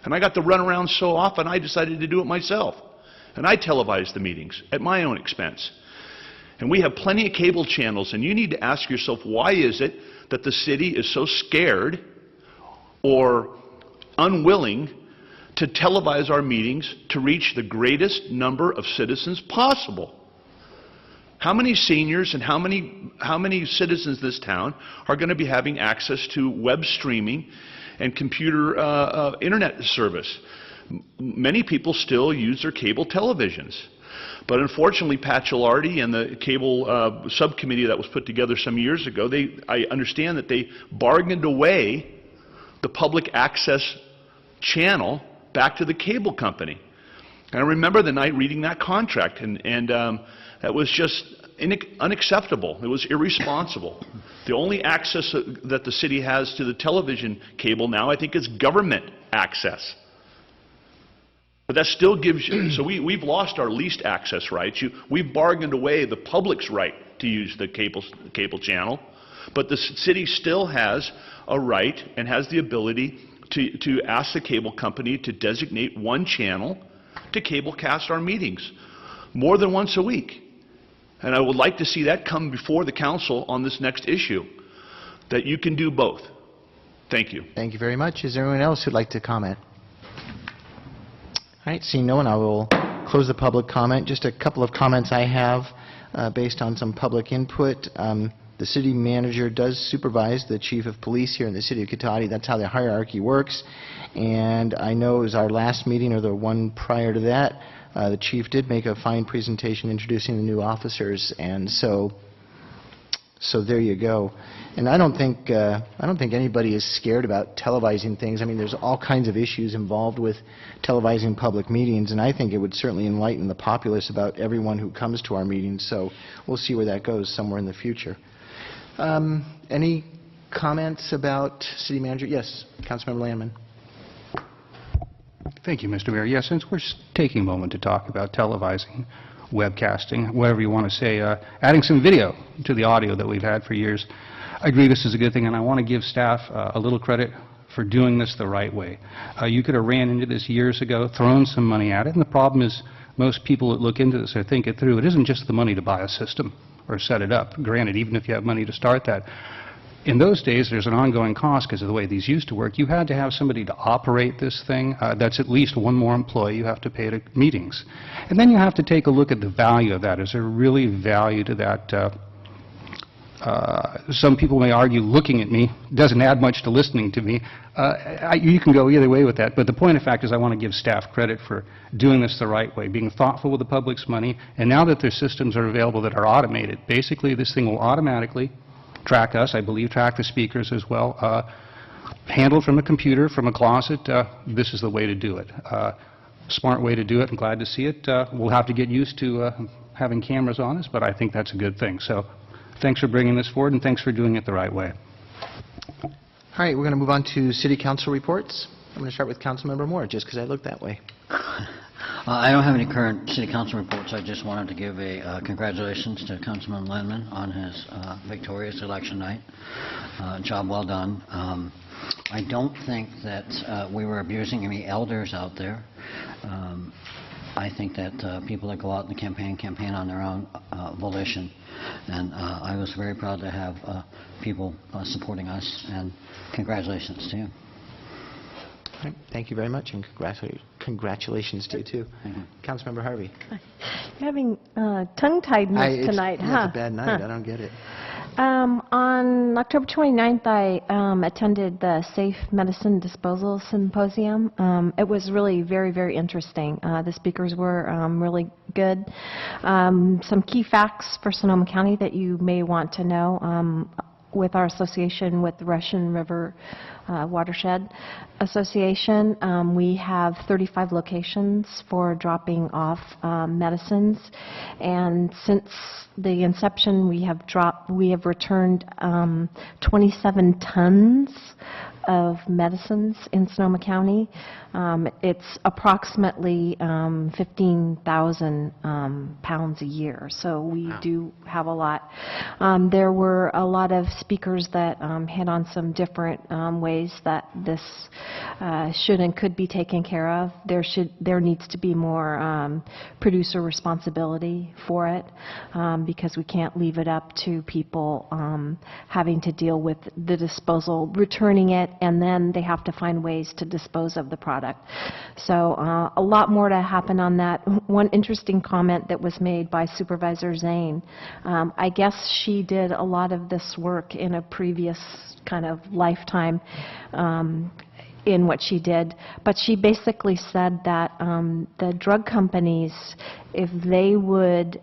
And I got to run around so often, I decided to do it myself. And I televised the meetings at my own expense. And we have plenty of cable channels, and you need to ask yourself, why is it that the city is so scared or unwilling to televise our meetings to reach the greatest number of citizens possible? How many seniors and how many citizens of this town are going to be having access to web streaming and computer internet service? Many people still use their cable televisions. But unfortunately, Pat Gilardi and the cable subcommittee that was put together some years ago, I understand that they bargained away the public access channel back to the cable company. And I remember the night reading that contract, and that was just unacceptable. It was irresponsible. The only access that the city has to the television cable now, I think, is government access. But that still gives you, so we've lost our least access rights. We've bargained away the public's right to use the cable channel, but the city still has a right and has the ability to ask the cable company to designate one channel to cablecast our meetings more than once a week. And I would like to see that come before the council on this next issue, that you can do both. Thank you. Thank you very much. Is there anyone else who'd like to comment? All right, seeing no one, I will close the public comment. Just a couple of comments I have based on some public input. The city manager does supervise the chief of police here in the city of Cotati. That's how the hierarchy works. And I know it was our last meeting or the one prior to that, the chief did make a fine presentation introducing the new officers. And so So there you go. And I don't think anybody is scared about televising things. I mean, there's all kinds of issues involved with televising public meetings, and I think it would certainly enlighten the populace about everyone who comes to our meetings. So we'll see where that goes somewhere in the future. Any comments about City Manager? Yes, Councilmember Landman. Thank you, Mr. Mayor. Yes, since we're taking a moment to talk about televising, webcasting, whatever you want to say, adding some video to the audio that we've had for years, I agree this is a good thing, and I want to give staff a little credit for doing this the right way. You could have ran into this years ago, thrown some money at it, and the problem is most people that look into this or think it through, it isn't just the money to buy a system or set it up. Granted, even if you have money to start that. In those days, there's an ongoing cost because of the way these used to work. You had to have somebody to operate this thing. That's at least one more employee you have to pay to meetings. And then you have to take a look at the value of that. Is there really value to that? Some people may argue, looking at me, doesn't add much to listening to me. You can go either way with that. But the point of fact is I want to give staff credit for doing this the right way, being thoughtful with the public's money. And now that their systems are available that are automated, basically this thing will automatically track us, I believe, track the speakers as well, handled from a computer, from a closet. This is the way to do it. Smart way to do it. I'm glad to see it. We'll have to get used to having cameras on us, but I think that's a good thing. So thanks for bringing this forward, and thanks for doing it the right way. All right, we're going to move on to City Council reports. I'm going to start with Councilmember Moore, just because I look that way. I don't have any current City Council reports. I just wanted to give a congratulations to Councilman Landman on his victorious election night. Job well done. I don't think that we were abusing any elders out there. I think that people that go out and campaign on their own volition. And I was very proud to have people supporting us, and congratulations to you. All right, thank you very much, and congratulations to you, too. Councilmember Harvey. You're having tongue-tiedness tonight, It's a bad night. I don't get it. On October 29th, I attended the Safe Medicine Disposal Symposium. It was really very, very interesting. The speakers were really good. Some key facts for Sonoma County that you may want to know. With our association with the Russian River Watershed Association, we have 35 locations for dropping off medicines, and since the inception we have returned 27 tons of medicines in Sonoma County. It's approximately 15,000 pounds a year, so we do have a lot. There were a lot of speakers that hit on some different ways that this should and could be taken care of. There needs to be more producer responsibility for it, because we can't leave it up to people having to deal with the disposal, returning it, and then they have to find ways to dispose of the product. So a lot more to happen on that. One interesting comment that was made by Supervisor Zane, I guess she did a lot of this work in a previous kind of lifetime in what she did, but she basically said that the drug companies, if they would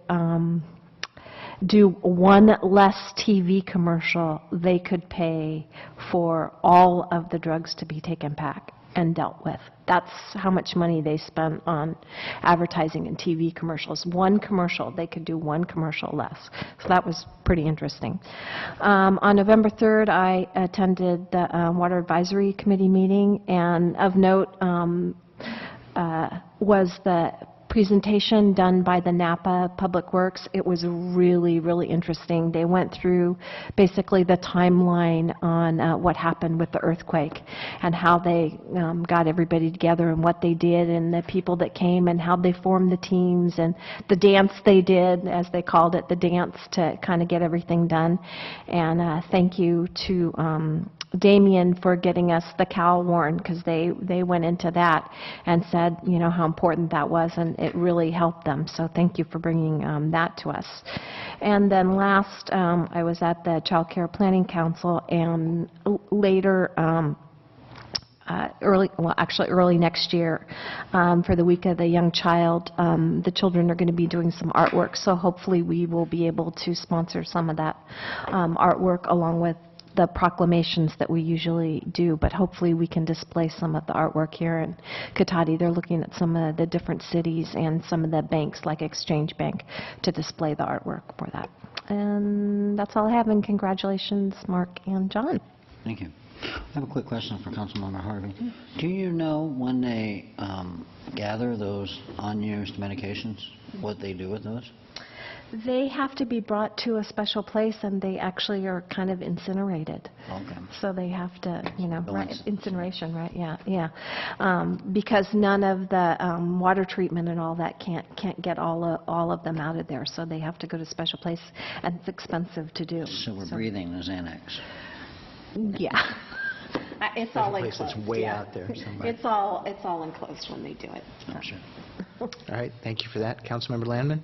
do one less TV commercial, they could pay for all of the drugs to be taken back and dealt with. That's how much money they spent on advertising and TV commercials. One commercial, they could do one commercial less. So that was pretty interesting. On November 3rd, I attended the Water Advisory Committee meeting, and of note was the presentation done by the Napa Public Works. It was really, really interesting. They went through basically the timeline on what happened with the earthquake and how they got everybody together and what they did and the people that came and how they formed the teams and the dance they did, as they called it, the dance to kind of get everything done. And thank you to Damien for getting us the cow warn, because they went into that and said, you know, how important that was, and it really helped them. So thank you for bringing that to us. And then last, I was at the Child Care Planning Council, and later early next year, for the Week of the Young Child. The children are going to be doing some artwork, so hopefully we will be able to sponsor some of that artwork along with the proclamations that we usually do, but hopefully we can display some of the artwork here in Cotati. They're looking at some of the different cities and some of the banks like Exchange Bank to display the artwork for that. And that's all I have, and congratulations, Mark and John. Thank you. I have a quick question for Councilmember Harvey. Do you know when they gather those unused medications, what they do with those? They have to be brought to a special place, and they actually are kind of incinerated. Okay. So they have to, right, Incinerated. incineration, right, yeah. Because none of the water treatment and all that can't get all of them out of there, so they have to go to a special place, and it's expensive to do. So we're breathing the Xanax. Yeah. It's all There's a place that's way out there somewhere. It's all enclosed when they do it. I'm sure. All right, thank you for that. Councilmember Landman?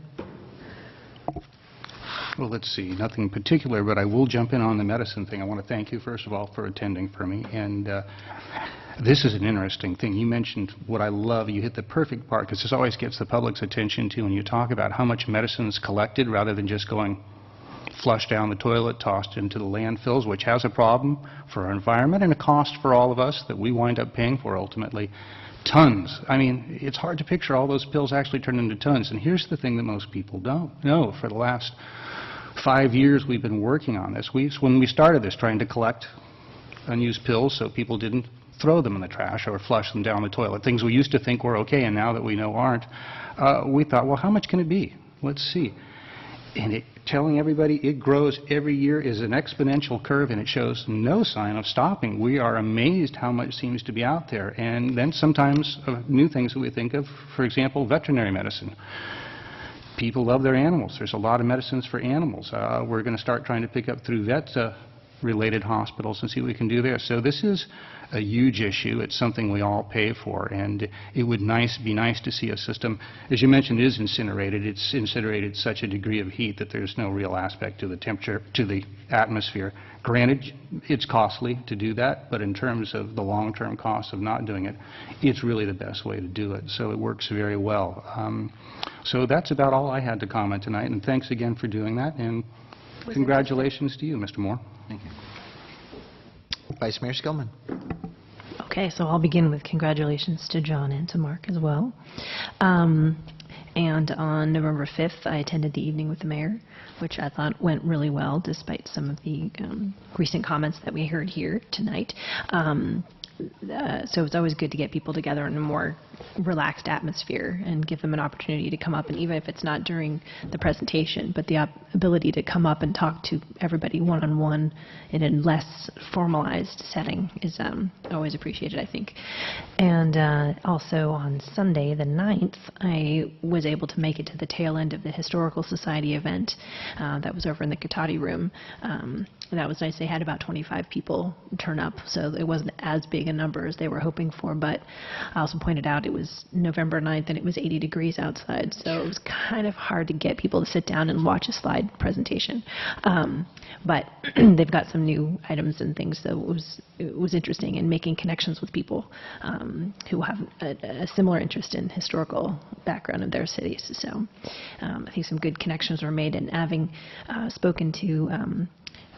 Well, let's see, nothing particular, but I will jump in on the medicine thing. I want to thank you, first of all, for attending for me. And this is an interesting thing. You mentioned what I love. You hit the perfect part, because this always gets the public's attention, too, when you talk about how much medicine is collected rather than just going flushed down the toilet, tossed into the landfills, which has a problem for our environment and a cost for all of us that we wind up paying for ultimately. Tons. I mean, it's hard to picture all those pills actually turn into tons. And here's the thing that most people don't know. For the last 5 years we've been working on this. When we started this, trying to collect unused pills so people didn't throw them in the trash or flush them down the toilet, things we used to think were okay and now that we know aren't, we thought, well, how much can it be? Let's see. And telling everybody it grows every year is an exponential curve, and it shows no sign of stopping. We are amazed how much seems to be out there. And then sometimes new things that we think of, for example, veterinary medicine. People love their animals. There's a lot of medicines for animals. We're going to start trying to pick up through vet-related hospitals and see what we can do there. So this is a huge issue. It's something we all pay for, and it would be nice to see a system, as you mentioned, is incinerated. It's incinerated such a degree of heat that there's no real aspect to the temperature, to the atmosphere. Granted, it's costly to do that, but in terms of the long-term cost of not doing it, it's really the best way to do it. So it works very well. So that's about all I had to comment tonight, and thanks again for doing that, and congratulations to you, Mr. Moore. Thank you. Vice Mayor Skillman. Okay, so I'll begin with congratulations to John and to Mark as well. And on November 5th, I attended the evening with the mayor, which I thought went really well, despite some of the recent comments that we heard here tonight. So it's always good to get people together in a more relaxed atmosphere and give them an opportunity to come up, and even if it's not during the presentation, but the ability to come up and talk to everybody one-on-one in a less formalized setting is always appreciated, I think. And also on Sunday, the 9th, I was able to make it to the tail end of the Historical Society event that was over in the Cotati room. That was nice. They had about 25 people turn up, so it wasn't as big a number as they were hoping for, but I also pointed out it was November 9th and it was 80 degrees outside, so it was kind of hard to get people to sit down and watch a slide presentation. But they've got some new items and things, so it was interesting in making connections with people who have a similar interest in historical background in their cities. So I think some good connections were made, and having spoken to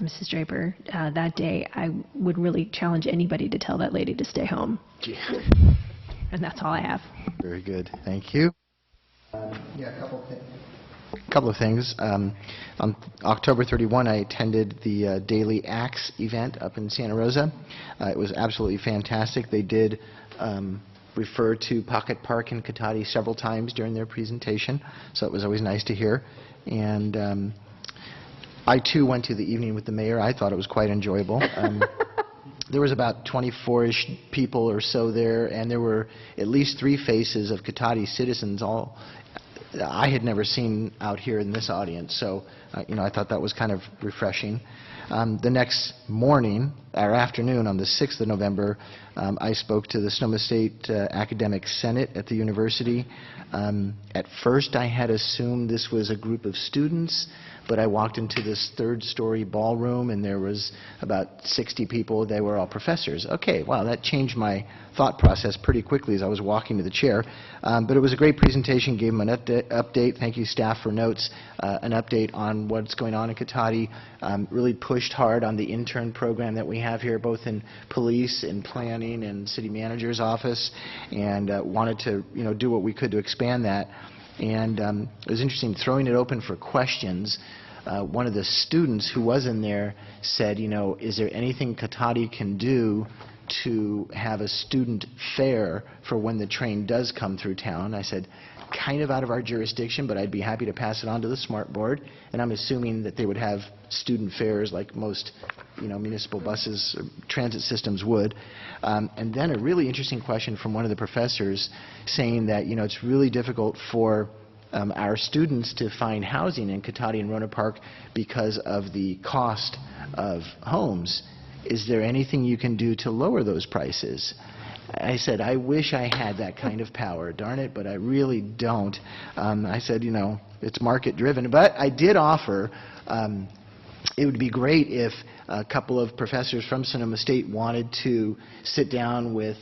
Mrs. Draper that day, I would really challenge anybody to tell that lady to stay home. And that's all I have. Very good. Thank you. Yeah, a couple of things. On October 31, I attended the Daily Axe event up in Santa Rosa. It was absolutely fantastic. They did refer to Pocket Park in Cotati several times during their presentation, so it was always nice to hear. And I, too, went to the evening with the mayor. I thought it was quite enjoyable. There was about 24-ish people or so there, and there were at least 3 faces of Cotati citizens, all I had never seen out here in this audience. So I thought that was kind of refreshing. The next morning, or afternoon, on the 6th of November, I spoke to the Sonoma State Academic Senate at the university. At first, I had assumed this was a group of students, but I walked into this third-story ballroom, and there was about 60 people. They were all professors. Okay, wow, that changed my thought process pretty quickly as I was walking to the chair. But it was a great presentation, gave them an update. Thank you, staff, for notes, an update on what's going on in Cotati. Really pushed hard on the intern program that we have here, both in police, in planning, and city manager's office, and wanted to, do what we could to expand that. And it was interesting, throwing it open for questions. One of the students who was in there said, is there anything Cotati can do to have a student fare for when the train does come through town? I said, kind of out of our jurisdiction, but I'd be happy to pass it on to the Smart Board. And I'm assuming that they would have student fares like most municipal buses, or transit systems would. And then a really interesting question from one of the professors saying that, it's really difficult for our students to find housing in Cotati and Rohnert Park because of the cost of homes. Is there anything you can do to lower those prices? I said, I wish I had that kind of power, darn it, but I really don't. I said, it's market-driven. But I did offer, it would be great if a couple of professors from Sonoma State wanted to sit down with,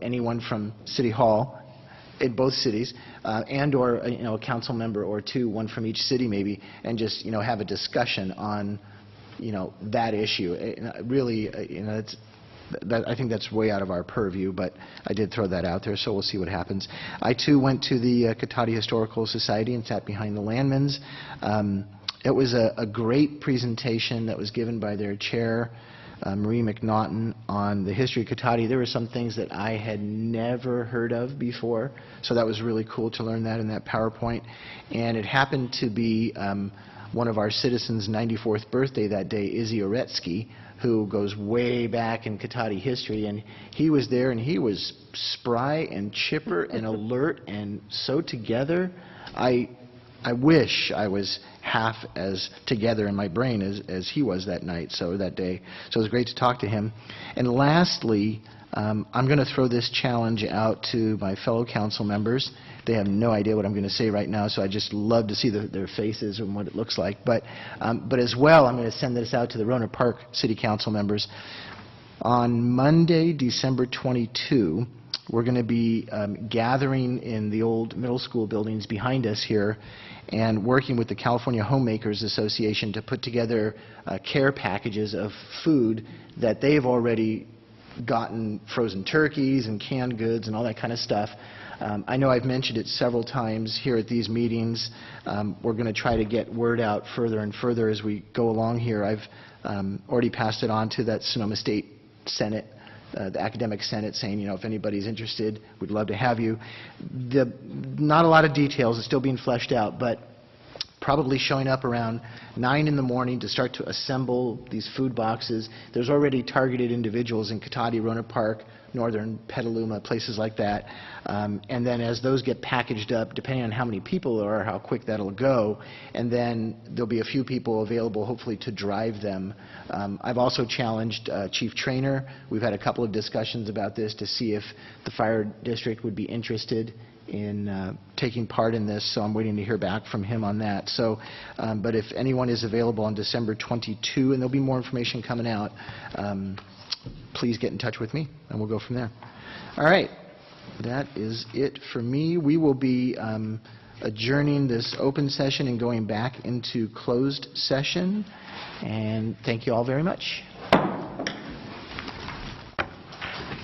anyone from City Hall in both cities, and or, a council member or two, one from each city maybe, and just, have a discussion on, that issue. Really, I think that's way out of our purview, but I did throw that out there, so we'll see what happens. I, too, went to the Cotati Historical Society and sat behind the Landmans. It was a great presentation that was given by their chair, Marie McNaughton, on the history of Cotati. There were some things that I had never heard of before, so that was really cool to learn that in that PowerPoint. And it happened to be one of our citizens' 94th birthday that day, Izzy Oretsky, who goes way back in Cotati history, and he was there, and he was spry and chipper and alert and so together. I wish I was half as together in my brain as he was that night, so that day. So it was great to talk to him. And lastly, I'm going to throw this challenge out to my fellow council members. They have no idea what I'm going to say right now, so I just love to see their faces and what it looks like. But as well, I'm going to send this out to the Rohnert Park City Council members. On Monday, December 22, we're going to be gathering in the old middle school buildings behind us here and working with the California Homemakers Association to put together care packages of food that they've already gotten, frozen turkeys and canned goods and all that kind of stuff. I know I've mentioned it several times here at these meetings. We're going to try to get word out further and further as we go along here. I've already passed it on to that Sonoma State Senate, the Academic Senate, saying, if anybody's interested, we'd love to have you. Not a lot of details. It's still being fleshed out, but probably showing up around 9 in the morning to start to assemble these food boxes. There's already targeted individuals in Cotati, Rohnert Park, Northern Petaluma, places like that. And then as those get packaged up, depending on how many people there are, how quick that'll go, and then there'll be a few people available, hopefully, to drive them. I've also challenged Chief Traynor. We've had a couple of discussions about this to see if the fire district would be interested in taking part in this, so I'm waiting to hear back from him on that. So, but if anyone is available on December 22, and there'll be more information coming out, please get in touch with me, and we'll go from there. All right. That is it for me. We will be adjourning this open session and going back into closed session. And thank you all very much.